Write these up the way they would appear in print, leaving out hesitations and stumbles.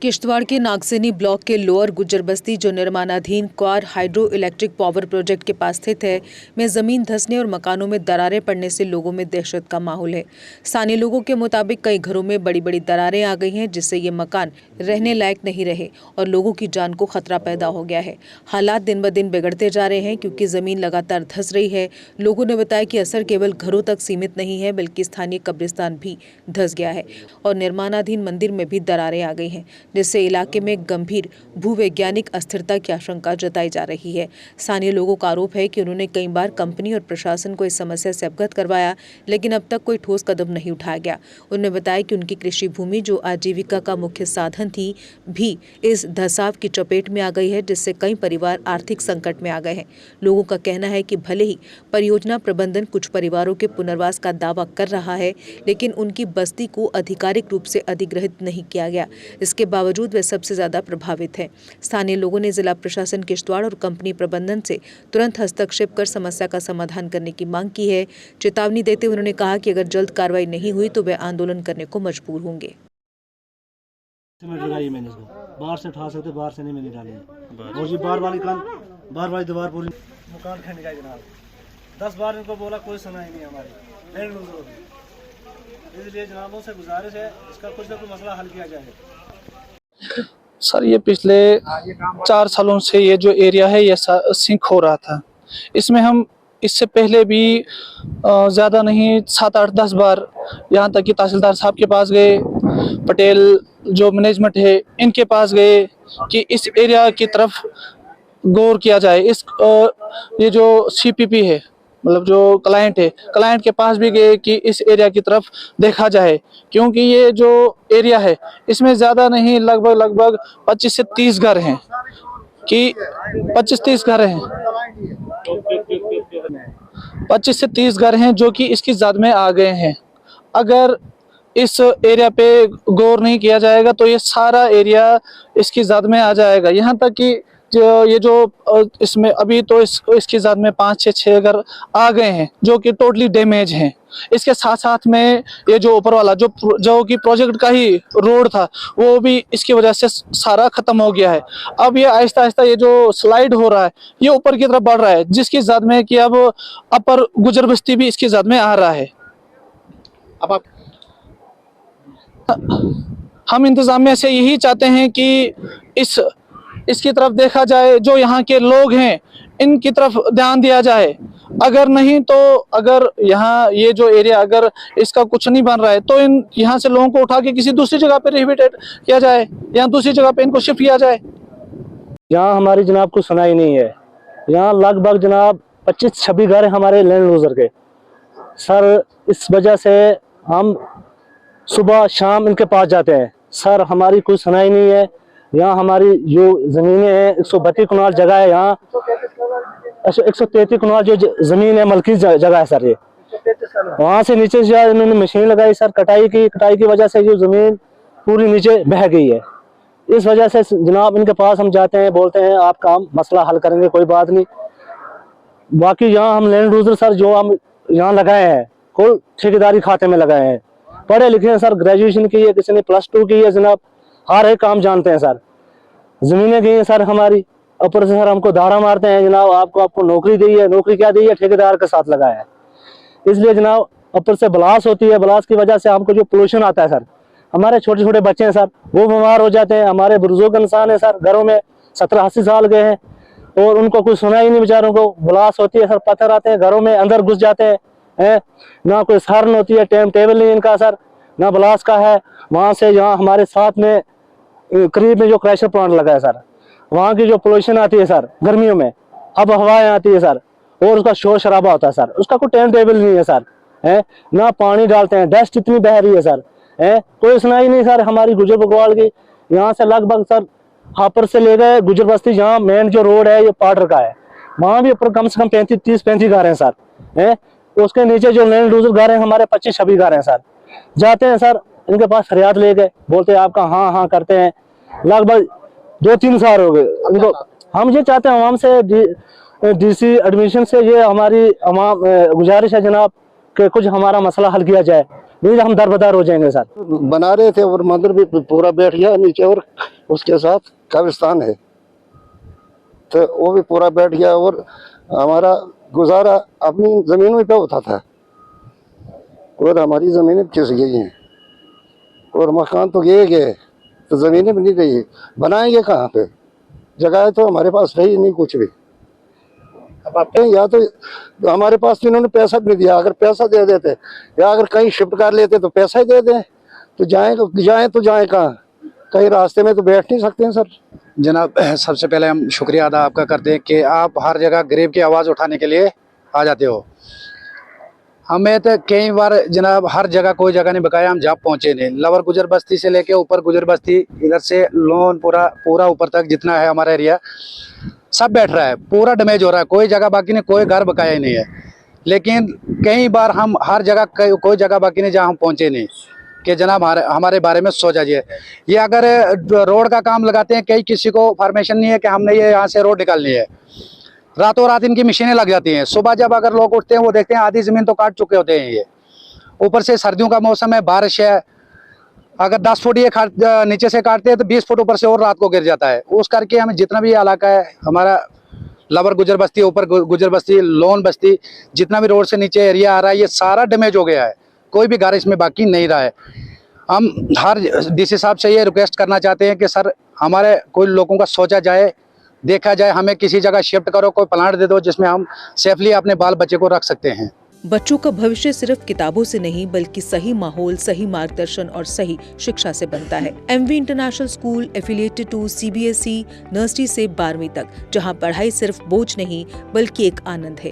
किश्तवाड़ के नागसैनी ब्लॉक के लोअर गुज्जर बस्ती जो निर्माणाधीन क्वार हाइड्रो इलेक्ट्रिक पावर प्रोजेक्ट के पास स्थित है में जमीन धंसने और मकानों में दरारें पड़ने से लोगों में दहशत का माहौल है। स्थानीय लोगों के मुताबिक कई घरों में बड़ी बड़ी दरारें आ गई हैं, जिससे ये मकान रहने लायक नहीं रहे और लोगों की जान को खतरा पैदा हो गया है। हालात दिन ब दिन बिगड़ते जा रहे हैं क्योंकि जमीन लगातार धंस रही है। लोगों ने बताया कि असर केवल घरों तक सीमित नहीं है, बल्कि स्थानीय कब्रिस्तान भी धंस गया है और निर्माणाधीन मंदिर में भी दरारें आ गई हैं, जिससे इलाके में गंभीर भूवैज्ञानिक अस्थिरता की आशंका जताई जा रही है। स्थानीय लोगों का आरोप है कि उन्होंने कई बार कंपनी और प्रशासन को इस समस्या से अवगत करवाया, लेकिन अब तक कोई ठोस कदम नहीं उठाया गया। उन्होंने बताया कि उनकी कृषि भूमि जो आजीविका का मुख्य साधन थी भी इस धंसाव की चपेट में आ गई है, जिससे कई परिवार आर्थिक संकट में आ गए हैं। लोगों का कहना है कि भले ही परियोजना प्रबंधन कुछ परिवारों के पुनर्वास का दावा कर रहा है, लेकिन उनकी बस्ती को आधिकारिक रूप से अधिग्रहित नहीं किया गया। इसके बावजूद वे सबसे ज्यादा प्रभावित हैं। स्थानीय लोगों ने जिला प्रशासन किश्तवाड़ और कंपनी प्रबंधन से तुरंत हस्तक्षेप कर समस्या का समाधान करने की मांग की है। चेतावनी देते हुए उन्होंने कहा कि अगर जल्द कार्रवाई नहीं हुई तो वे आंदोलन करने को मजबूर होंगे। बाहर से उठा सकते, बाहर से नहीं मैंने डाली और ये बार वाली दीवार पूरी मकान खंड गई जनाब। 10 बार इनको बोला, कोई सुना ही नहीं हमारी लैंड लूज होगी। इसलिए जनाबों से गुजारिश है, इसका कुछ ना कुछ मसला हल किया जाए। सर ये पिछले 4 सालों से ये जो एरिया है ये सिंक हो रहा था। इसमें हम इससे पहले भी ज़्यादा नहीं 7, 8, 10 बार यहाँ तक कि तहसीलदार साहब के पास गए, पटेल जो मैनेजमेंट है इनके पास गए कि इस एरिया की तरफ गौर किया जाए। इस ये जो CPP है, मतलब जो क्लाइंट है, क्लाइंट के पास भी गए कि इस एरिया की तरफ देखा जाए, क्योंकि ये जो एरिया है इसमें ज़्यादा नहीं लगभग 25 से 30 घर हैं कि 25-30 घर हैं 25 से 30 घर हैं जो कि इसकी जद में आ गए हैं। अगर इस एरिया पे गौर नहीं किया जाएगा तो ये सारा एरिया इसकी जद में आ जाएगा। यहाँ तक कि ये जो इसमें अभी तो इसकी जद में 5 से 6 घर आ गए हैं जो कि टोटली डैमेज हैं। इसके साथ साथ में ये जो ऊपर वाला जो कि प्रोजेक्ट का ही रोड था वो भी इसकी वजह से सारा खत्म हो गया है। अब ये आहिस्ता आहिस्ता ये जो स्लाइड हो रहा है ये ऊपर की तरफ बढ़ रहा है, जिसकी जद में कि अब अपर गुजर बस्ती भी इसकी जद में आ रहा है। अब हम इंतजामिया से यही चाहते हैं कि इसकी तरफ देखा जाए, जो यहाँ के लोग हैं इनकी तरफ ध्यान दिया जाए। अगर नहीं तो अगर यहाँ ये जो एरिया अगर इसका कुछ नहीं बन रहा है तो यहाँ से लोगों को उठा के किसी दूसरी जगह पे रिहेबिटेट किया जाए या दूसरी जगह पे इनको शिफ्ट किया जाए। यहाँ हमारी जनाब को सुनाई नहीं है। यहाँ लगभग जनाब 25-26 घर हैं हमारे लैंड लूजर के। सर इस वजह से हम सुबह शाम इनके पास जाते हैं। सर हमारी कोई सुनाई नहीं है। यहाँ हमारी जो ज़मीनें हैं 132 कनाल जगह है, यहाँ 133 कनाल जो ज़मीन है मलकी जगह है सर। ये वहाँ से नीचे जो इन्होंने मशीन लगाई सर, कटाई की वजह से जो ज़मीन पूरी नीचे बह गई है। इस वजह से जनाब इनके पास हम जाते हैं, बोलते हैं आपका हम मसला हल करेंगे, कोई बात नहीं। बाकी यहाँ हम लैंड लूजर सर जो हम यहाँ लगाए हैं कोई ठेकेदारी खाते में लगाए हैं, पढ़े लिखे हैं सर, ग्रेजुएशन की है, किसी ने +2 की है जनाब, हर एक काम जानते हैं सर। जमीनें गई हैं सर हमारी, ऊपर से सर हमको दाड़ा मारते हैं जनाब, आपको नौकरी दी है, नौकरी क्या दी है, ठेकेदार के साथ लगाया है। इसलिए जनाब ऊपर से ब्लास्ट होती है, ब्लास्ट की वजह से हमको जो पोल्यूशन आता है सर, हमारे छोटे छोटे बच्चे हैं सर वो बीमार हो जाते हैं। हमारे बुजुर्ग इंसान है सर, घरों में 70-80 साल गए हैं और उनको कोई सुना ही नहीं, बेचारों को ब्लास्ट होती है सर, पत्थर आते हैं घरों में, अंदर घुस जाते हैं। ना कोई सहरन होती है, टाइम टेबल नहीं इनका सर, ना ब्लास्ट का है। वहाँ से यहाँ हमारे साथ में करीब में जो क्रैशर प्लांट लगा है सर, वहाँ की जो पोल्यूशन आती है सर गर्मियों में, अब हवाएं आती है सर और उसका शोर शराबा होता है सर, उसका कोई टाइम टेबल नहीं है सर। ना पानी डालते हैं, डस्ट इतनी बह रही है सर, कोई सुनाई नहीं सर हमारी गुजर बकवाल की। यहाँ से लगभग सर हापर से ले गए गुजर बस्ती, जहाँ मेन जो रोड है ये पाटर का है, वहाँ भी ऊपर कम से कम 30-35 घर हैं सर। उसके नीचे जो लैंड लूजर घर हैं हमारे 25-26 घर हैं सर। जाते हैं सर इनके पास फरियाद ले गए, बोलते हैं आपका हाँ करते हैं। लगभग 2-3 साल हो गए इनको। हम ये चाहते हैं आवाम से, DC एडमिशन से ये हमारी गुजारिश है जनाब कि कुछ हमारा मसला हल किया जाए। नहीं हम दरबदर हो जाएंगे सर। बना रहे थे और मंदिर भी पूरा बैठ गया नीचे और उसके साथ कब्रिस्तान है तो वो भी पूरा बैठ गया और हमारा गुजारा अपनी जमीनों पे होता था और हमारी जमीनें किस गई हैं और मकान तो गए तो जमीनें भी नहीं गई, बनाएंगे कहाँ पे? जगह तो हमारे पास है ही नहीं कुछ भी। अब आप या तो हमारे पास तो इन्होंने पैसा भी नहीं दिया, अगर पैसा दे देते या अगर कहीं शिफ्ट कर लेते तो पैसा ही दे दें तो जाएं कहाँ? कहीं रास्ते में तो बैठ नहीं सकते हैं सर। जनाब, सबसे पहले हम शुक्रिया अदा आपका करते हैं कि आप हर जगह गरीब की आवाज़ उठाने के लिए आ जाते हो। हमें तो कई बार जनाब हर जगह कोई जगह नहीं बकाया, हम जहाँ पहुँचे नहीं। लवर गुजर बस्ती से लेके ऊपर गुजर बस्ती इधर से लोन पूरा ऊपर तक जितना है हमारा एरिया सब बैठ रहा है, पूरा डैमेज हो रहा है, कोई जगह बाकी नहीं, कोई घर बकाया ही नहीं है। लेकिन कई बार हम हर जगह कोई जगह बाकी नहीं जहाँ हम पहुँचे नहीं कि जनाब हमारे बारे में सोचा जाए। ये अगर रोड का काम लगाते हैं, कई किसी को फॉर्मेशन नहीं है कि हमने ये यहाँ से रोड निकालनी है, रातों रात इनकी मशीनें लग जाती हैं। सुबह जब अगर लोग उठते हैं वो देखते हैं आधी ज़मीन तो काट चुके होते हैं। ये ऊपर से सर्दियों का मौसम है, बारिश है, अगर 10 फुट ये नीचे से काटते हैं तो 20 फुट ऊपर से और रात को गिर जाता है। उस करके हमें जितना भी इलाका है हमारा लवर गुजर बस्ती, ऊपर गुजर बस्ती, लोन बस्ती, जितना भी रोड से नीचे एरिया आ रहा है ये सारा डैमेज हो गया है, कोई भी घर इसमें बाकी नहीं रहा है। हम हर डीसी साहब से ये रिक्वेस्ट करना चाहते हैं कि सर हमारे कोई लोगों का सोचा जाए, देखा जाए, हमें किसी जगह शिफ्ट करो, कोई प्लांट दे दो जिसमें हम सेफली अपने बाल बच्चे को रख सकते हैं। बच्चों का भविष्य सिर्फ किताबों से नहीं बल्कि सही माहौल, सही मार्गदर्शन और सही शिक्षा से बनता है। MV international school affiliated to CBSE nursery से 12वीं तक, जहां पढ़ाई सिर्फ बोझ नहीं बल्कि एक आनंद है।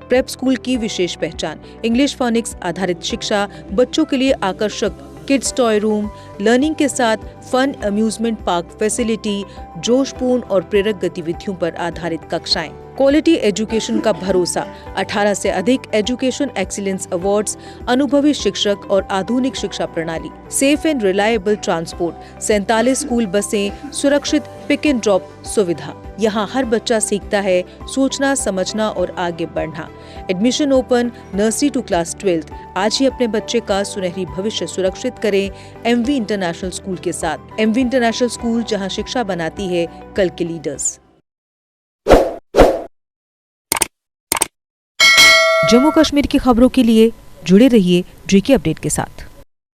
प्रेप स्कूल की विशेष पहचान इंग्लिश फोनिक्स आधारित शिक्षा, बच्चों के लिए आकर्षक किड्स टॉय रूम, लर्निंग के साथ फन अम्यूजमेंट पार्क फैसिलिटी, जोशपूर्ण और प्रेरक गतिविधियों पर आधारित कक्षाएं, क्वालिटी एजुकेशन का भरोसा, 18 से अधिक एजुकेशन एक्सीलेंस अवार्ड्स, अनुभवी शिक्षक और आधुनिक शिक्षा प्रणाली, safe and reliable transport, 47 school बसें, सुरक्षित पिक एंड ड्रॉप सुविधा। यहाँ हर बच्चा सीखता है सोचना, समझना और आगे बढ़ना। Admission open nursery to class 12। आज ही अपने बच्चे का सुनहरी भविष्य सुरक्षित करें एमवी इंटरनेशनल स्कूल के साथ। एमवी इंटरनेशनल स्कूल, जहाँ शिक्षा बनाती है कल के लीडर्स। जम्मू कश्मीर की खबरों के लिए जुड़े रहिए JK अपडेट के साथ।